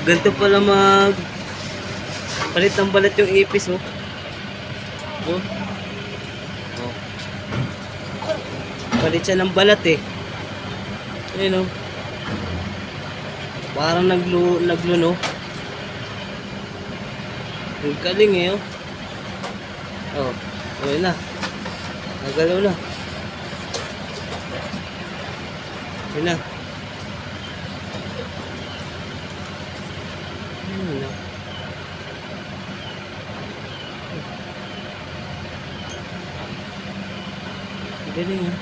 Ganito pala mag palit ng balat yung ipis, oh. Oh. Oh. Palit siya ng balat, eh. Ayun, oh. Parang nagluno. Ang galing, eh, oh. Oh. Ayun na. Nagalaw na. Ayun na. Ayun na. Galing, ah.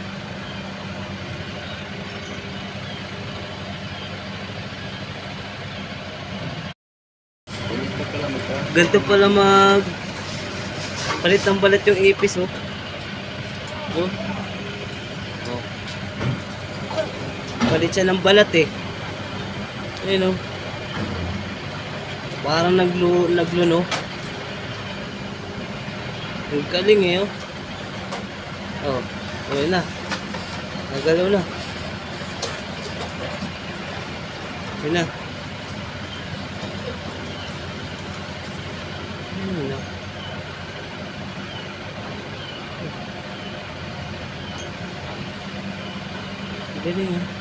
Ganito pala mag palit ng balat yung ipis, oh. Oh. Oh. Palit siya ng balat, eh. Ayun, oh. Parang nagluno. Ang galing, eh, oh. Oh. Ayun na. Nagalaw na. Ayun na. Ayun na. Galing, ah.